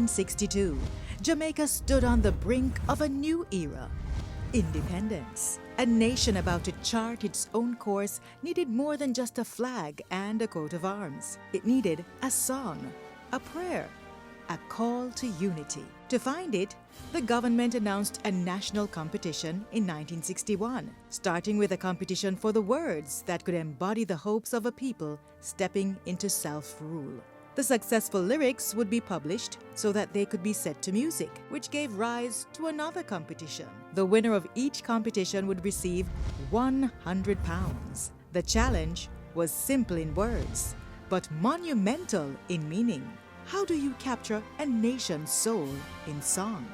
1962, Jamaica stood on the brink of a new era. Independence. A nation about to chart its own course needed more than just a flag and a coat of arms. It needed a song, a prayer, a call to unity. To find it, the government announced a national competition in 1961, starting with a competition for the words that could embody the hopes of a people stepping into self-rule. The successful lyrics would be published so that they could be set to music, which gave rise to another competition. The winner of each competition would receive £100. The challenge was simple in words, but monumental in meaning. How do you capture a nation's soul in song?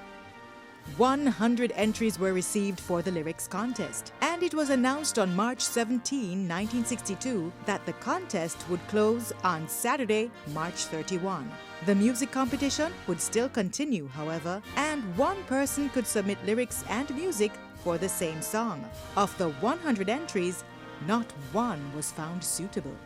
100 entries were received for the lyrics contest, and it was announced on March 17, 1962 that the contest would close on Saturday, March 31. The music competition would still continue, however, and one person could submit lyrics and music for the same song. Of the 100 entries, not one was found suitable.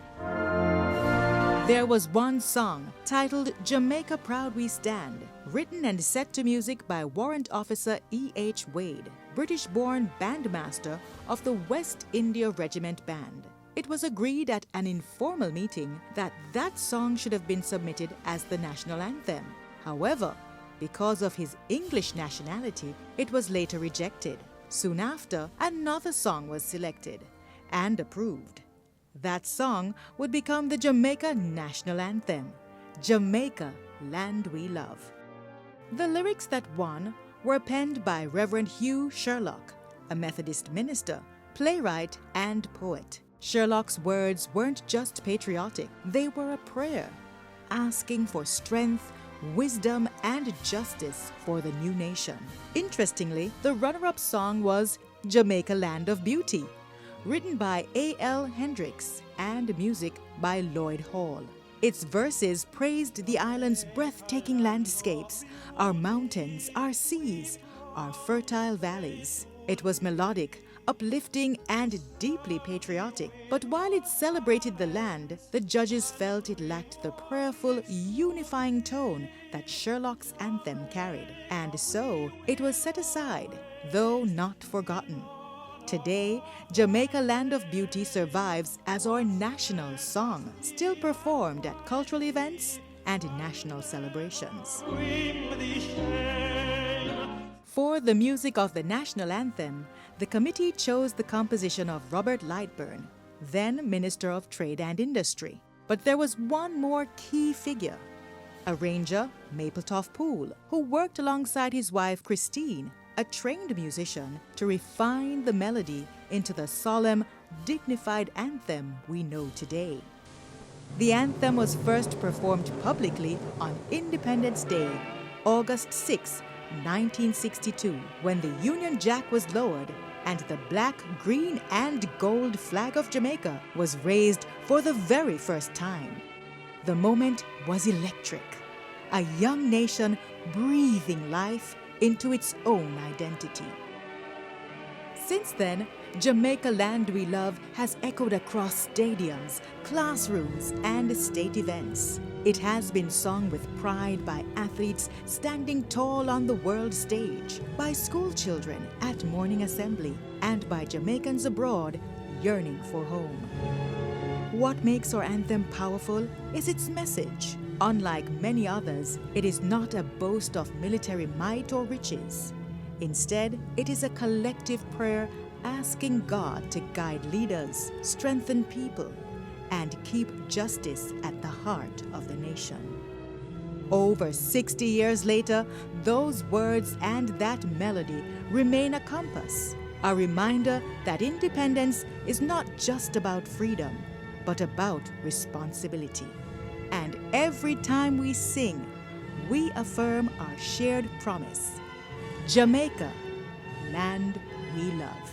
There was one song titled Jamaica Proud We Stand, written and set to music by Warrant Officer E.H. Wade, British-born bandmaster of the West India Regiment Band. It was agreed at an informal meeting that that song should have been submitted as the national anthem. However, because of his English nationality, it was later rejected. Soon after, another song was selected and approved. That song would become the Jamaica National Anthem, Jamaica, Land We Love. The lyrics that won were penned by Reverend Hugh Sherlock, a Methodist minister, playwright, and poet. Sherlock's words weren't just patriotic, they were a prayer, asking for strength, wisdom, and justice for the new nation. Interestingly, the runner-up song was Jamaica Land of Beauty, written by A.L. Hendricks and music by Lloyd Hall. Its verses praised the island's breathtaking landscapes, our mountains, our seas, our fertile valleys. It was melodic, uplifting, and deeply patriotic. But while it celebrated the land, the judges felt it lacked the prayerful, unifying tone that Sherlock's anthem carried. And so it was set aside, though not forgotten. Today, Jamaica Land of Beauty survives as our national song, still performed at cultural events and national celebrations. For the music of the national anthem, the committee chose the composition of Robert Lightburn, then Minister of Trade and Industry. But there was one more key figure, arranger Mapletop Poole, who worked alongside his wife Christine, a trained musician, to refine the melody into the solemn, dignified anthem we know today. The anthem was first performed publicly on Independence Day, August 6, 1962, when the Union Jack was lowered and the black, green, and gold flag of Jamaica was raised for the very first time. The moment was electric, a young nation breathing life into its own identity. Since then, Jamaica Land We Love has echoed across stadiums, classrooms, and state events. It has been sung with pride by athletes standing tall on the world stage, by school children at morning assembly, and by Jamaicans abroad yearning for home. What makes our anthem powerful is its message. Unlike many others, it is not a boast of military might or riches. Instead, it is a collective prayer asking God to guide leaders, strengthen people, and keep justice at the heart of the nation. Over 60 years later, those words and that melody remain a compass, a reminder that independence is not just about freedom, but about responsibility. And every time we sing, we affirm our shared promise: Jamaica, land we love.